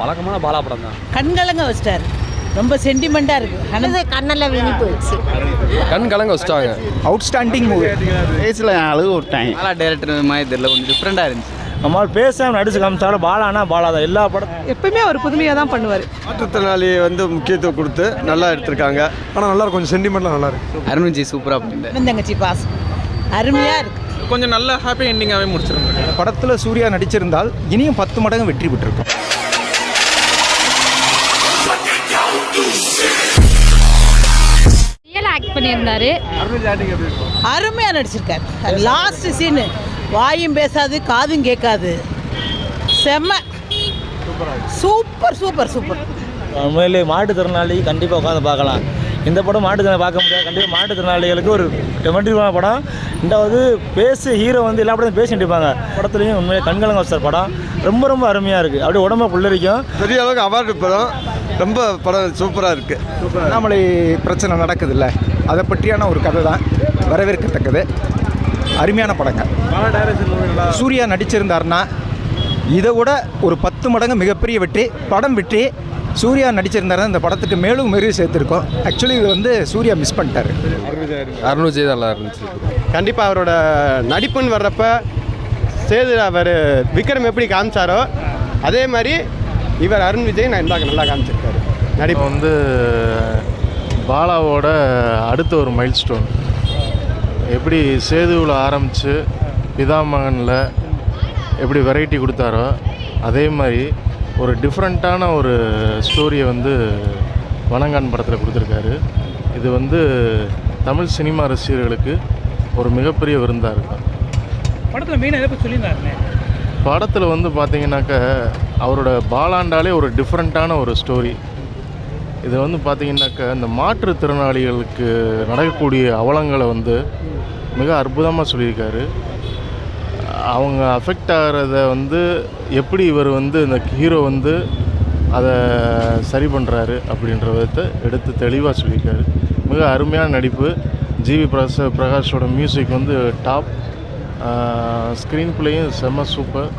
பழக்கமான பாலா படம் தான். கண்கலங்க வச்சிட்டாரு, ரொம்ப சென்டிமெண்ட்டாக இருக்குது. ஆனால் கண்ணெல்லாம் வீணி போயிடுச்சு. கண் கலங்க வச்சிட்டாங்க. Outstanding movie. பேஸில் அழுகு விட்டாங்க. பாலா டேரக்டர் மாதிரி தெரியல, கொஞ்சம் டிஃப்ரெண்ட்டாக இருந்துச்சு. நம்மளால் பேசாமல் நடிச்சு காமிச்சாலும் பாலானா பாலா தான். எல்லா படம் எப்பவுமே ஒரு புதுமையாக தான் பண்ணுவார். மாற்றுத்திறனாளி முக்கியத்துவம் கொடுத்து நல்லா எடுத்திருக்காங்க. ஆனால் நல்லா இருக்கும், கொஞ்சம் சென்டிமெண்ட்லாம் நல்லா இருக்கு. அருண் விஜய் சூப்பராக பண்ணிட்டார். தங்கச்சி பாஸ் அருமையாக இருக்குது. கொஞ்சம் நல்ல ஹாப்பி எண்டிங்காகவே முடிச்சிருந்தாங்க. படத்தில் சூர்யா நடிச்சிருந்தால் இனியும் 10 மடங்கு வெற்றி பெற்றிருக்கும். ஆக்ட் பண்ணியிருந்தாரு. அருமையாக நடிச்சிருக்காரு. லாஸ்ட் சீனு வாயும் பேசாது காதும் கேட்காது, செம்ம சூப்பர் சூப்பர் சூப்பர். உண்மையிலே மாற்றுத்திறனாளி கண்டிப்பாக உட்காந்து பார்க்கலாம். இந்த படம் மாற்றுத்திறனாளி பார்க்க முடியாது. கண்டிப்பாக மாற்றுத்திறனாளிகளுக்கு ஒரு டெமெண்டிவான படம். ரெண்டாவது ஹீரோ வந்து எல்லா படத்தையும் பேசி நடிப்பாங்க. படத்துலையும் உண்மையிலே கண்கலங்க வச்சார். படம் ரொம்ப ரொம்ப அருமையாக இருக்குது. அப்படியே உடம்பு புள்ளரிக்கும். பெரிய அளவுக்கு அவார்டு படம், ரொம்ப படம் சூப்பராக இருக்குது. நம்மளை பிரச்சனை நடக்குதுல்ல, அதை பற்றியான ஒரு கதை தான், வரவேற்கத்தக்கது. அருமையான படங்க. சூர்யா நடிச்சிருந்தாருன்னா இதை விட ஒரு 10 மடங்கு மிகப்பெரிய வெற்றி, படம் வெற்றி. சூர்யா நடிச்சிருந்தாருன்னா இந்த படத்துக்கு மேலும் மெருகு சேர்த்துருக்கோம். ஆக்சுவலி இது வந்து சூர்யா மிஸ் பண்ணிட்டாரு. அருண் விஜய் நல்லா இருந்துச்சு. கண்டிப்பாக அவரோட நடிப்புன்னு வர்றப்ப சேது அவர் விக்ரம் எப்படி காமிச்சாரோ அதே மாதிரி இவர் அருண் விஜய் நான் நல்லா காமிச்சிருக்காரு. நடிப்பு வந்து பாலாவோட அடுத்த ஒரு மைல் ஸ்டோன். எப்படி சேதுவில் ஆரம்பித்து பிதாமகனில் எப்படி வெரைட்டி கொடுத்தாரோ அதே மாதிரி ஒரு டிஃப்ரெண்ட்டான ஒரு ஸ்டோரியை வந்து வணங்கான் படத்தில் கொடுத்துருக்காரு. இது வந்து தமிழ் சினிமா ரசிகர்களுக்கு ஒரு மிகப்பெரிய விருந்தாக இருக்கும். படத்தில் மெயினாக எதை சொல்லியிருந்தாருண்ணே? படத்தில் வந்து பார்த்திங்கனாக்கா அவரோட பாலாண்டாலே ஒரு டிஃப்ரெண்ட்டான ஒரு ஸ்டோரி. இது வந்து பார்த்திங்கனாக்கா இந்த மாற்றுத்திறனாளிகளுக்கு நடக்கக்கூடிய அவலங்களை வந்து மிக அற்புதமாக சொல்லியிருக்காரு. அவங்க அஃபெக்ட் ஆகிறத வந்து எப்படி இவர் வந்து இந்த ஹீரோ வந்து அதை சரி பண்ணுறாரு அப்படின்ற விதத்தை எடுத்து தெளிவாக சொல்லியிருக்காரு. மிக அருமையான நடிப்பு. ஜிவி பிரகாஷோட மியூசிக் வந்து டாப். ஸ்க்ரீன் பிளேயும் செம்ம சூப்பர்.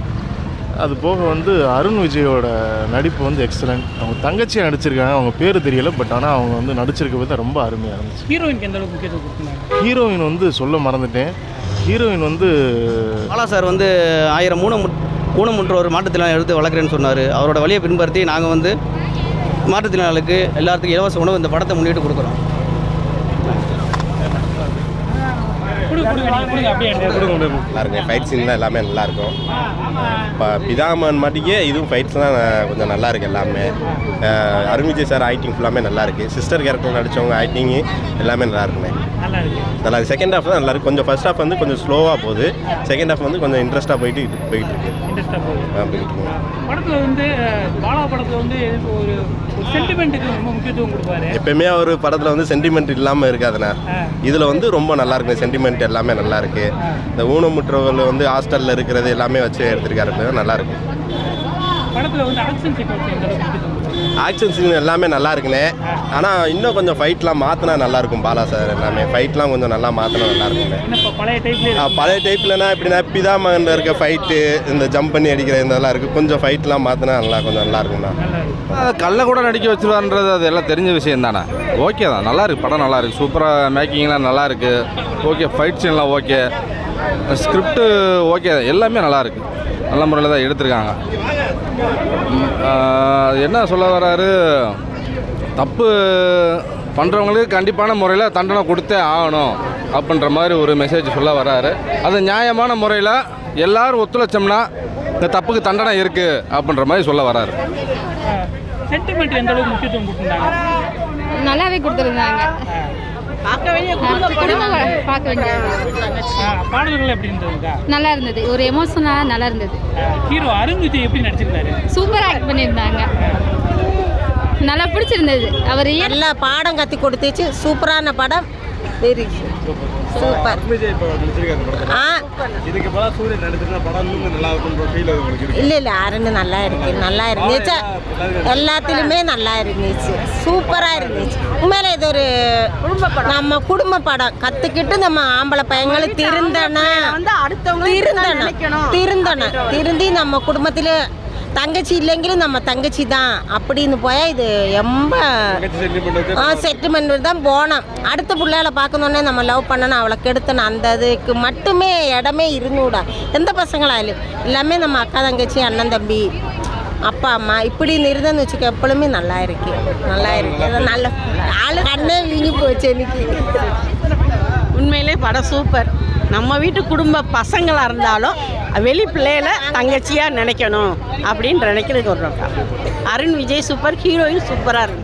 அது போக வந்து அருண் விஜயோட நடிப்பு வந்து எக்ஸலண்ட். அவங்க தங்கச்சியாக நடிச்சிருக்காங்க, அவங்க பேர் தெரியலை, பட் ஆனால் அவங்க வந்து நடிச்சிருக்க விதம் ரொம்ப அருமையாக இருந்துச்சு. ஹீரோயினுக்கு எந்த அளவுக்கு முக்கியத்துவம் கொடுத்துருந்தாங்க? ஹீரோயின் வந்து சொல்ல மறந்துட்டேன். ஹீரோயின் வந்து பாலா சார் வந்து 1000 ஊனமுற்ற ஒரு மாற்றுத்திறனாளி எடுத்து வளர்க்குறேன்னு சொன்னார். அவரோட வழியை பின்பற்றி நாங்கள் வந்து மாற்றுத்திறனாளிகளுக்கு எல்லாத்துக்கும் இலவச உணவு இந்த படத்தை முன்னிட்டு கொடுக்குறோம். நல்லா இருக்கும். ஃபைட் சீன்லாம் எல்லாமே நல்லாயிருக்கும். இப்போ பிதாமன் மாட்டிக்கே இதுவும் ஃபைட்ஸ்லாம் கொஞ்சம் நல்லா இருக்குது எல்லாமே. அருண் விஜய் சார் ஆக்டிங் ஃபுல்லாமே நல்லா இருக்குது. சிஸ்டர் கேரக்டர் நடித்தவங்க ஆக்டிங்கு எல்லாமே நல்லா இருக்குண்ணே. நல்லா இருக்குது. செகண்ட் ஹாஃப் தான் நல்லா இருக்குது. கொஞ்சம் ஃபர்ஸ்ட் ஹாஃப் வந்து கொஞ்சம் ஸ்லோவாக போகுது. செகண்ட் ஹாஃப் வந்து கொஞ்சம் இன்ட்ரெஸ்ட்டாக போயிட்டு இருக்கு. படத்தில் வந்து பாலா படத்தில் வந்து ஒரு சென்டிமெண்ட்டுக்கு ரொம்ப முக்கியத்துவம் கொடுப்பாரு. எப்பயுமே ஒரு படத்தில் வந்து சென்டிமெண்ட் இல்லாமல் இருக்காதுண்ணா. இதில் வந்து ரொம்ப நல்லா இருக்குது. சென்டிமெண்ட் எல்லாமே நல்லா இருக்குது. இந்த ஊனமுற்றவர்கள் வந்து ஹாஸ்டலில் இருக்கிறது எல்லாமே வச்சு எடுத்திருக்காரு. நல்லா இருக்கு. படத்தில் வந்து ஆக்ஷன் சீக்வன்ஸ் எந்த அளவுக்கு முக்கியத்துவம்? ஆக்ஷன் சீன் எல்லாமே நல்லா இருக்குண்ணே. ஆனால் இன்னும் கொஞ்சம் ஃபைட்லாம் மாற்றினா நல்லாயிருக்கும். பாலா சார் எல்லாமே ஃபைட்லாம் கொஞ்சம் நல்லா மாற்றினா நல்லா இருக்குண்ணே. பழைய டைப்லனா எப்படின்னா பிதாமகனில் இருக்க ஃபைட்டு, இந்த ஜம்ப் பண்ணி அடிக்கிற இதெல்லாம் இருக்குது. கொஞ்சம் ஃபைட்லாம் மாற்றினா கொஞ்சம் நல்லா இருக்குண்ணா. கல்ல கூட நடிக்க வச்சுருவான்றது அது எல்லாம் தெரிஞ்ச விஷயம் தானே. ஓகே தான், நல்லா இருக்குது. படம் நல்லா இருக்குது. சூப்பராக மேக்கிங்லாம் நல்லா இருக்குது. ஓகே, ஃபைட் சீன்லாம் ஓகே, ஸ்கிரிப்டு ஓகே, எல்லாமே நல்லா இருக்குது. நல்ல முறையில் தான் எடுத்திருக்காங்க. என்ன சொல்ல வர்றாரு, தப்பு பண்ணுறவங்களுக்கு கண்டிப்பான முறையில் தண்டனை கொடுத்தே ஆகணும் அப்படின்ற மாதிரி ஒரு மெசேஜ் சொல்ல வர்றாரு. அது நியாயமான முறையில் எல்லோரும் ஒத்துழைச்சோம்னா இந்த தப்புக்கு தண்டனை இருக்குது அப்படின்ற மாதிரி சொல்ல வர்றாரு. சென்டிமெண்ட் எந்த அளவுக்கு முக்கியத்துவம் கொடுத்துருந்தாங்க? நல்லாவே கொடுத்துருந்தாங்க. பார்க்க வேண்டிய பார்க்க வேண்டிய பாடல்கள் எப்படி இருந்ததுக்கா? நல்லா இருந்தது. ஒரு எமோஷனலாக நல்லா இருந்தது. ஹீரோ அருண் விஜய் எப்படி நடிச்சிருந்தாரு? சூப்பராக ஆக்ட் பண்ணியிருந்தாங்க. நல்லா பிடிச்சிருந்தது. அவர் எல்லா பாடம் கற்றுக் கொடுத்துச்சு. சூப்பரான படம். Very super. இல்லை அருண் நல்லா இருக்கு. நல்லா இருந்துச்சு. எல்லாத்துலேயுமே நல்லா இருந்துச்சு. சூப்பராக இருந்துச்சு. உண்மையில இது ஒரு நம்ம குடும்ப படம். கற்றுக்கிட்டு நம்ம ஆம்பளை பையங்களும் திருந்தி நம்ம குடும்பத்தில் தங்கச்சி இல்லைங்களும் நம்ம தங்கச்சி தான் அப்படின்னு போய் இது ரொம்ப செட்டில்மெண்ட் தான் போனோம். அடுத்த பிள்ளைகளை பார்க்கணுன்னே நம்ம லவ் பண்ணணும், அவளை கெடுத்தணும், அந்த இதுக்கு மட்டுமே இடமே இருந்துவிடா. எந்த பசங்களாலும் எல்லாமே நம்ம அக்கா தங்கச்சி அண்ணன் தம்பி அப்பா அம்மா இப்படி இருந்தேன்னு வச்சுக்க எப்பொழுதுமே நல்லா இருக்கு. நல்ல ஆளு கண்ணே வீங்கி போச்சு எனக்கு. உண்மையிலே படம் சூப்பர். நம்ம வீட்டு குடும்ப பசங்களாக இருந்தாலும் வெளி பிள்ளையில தங்கச்சியாக நினைக்கணும் அப்படின்னு நினைக்கிறது ஒரு அருண் விஜய் சூப்பர், ஹீரோயின் சூப்பராக இருக்கு.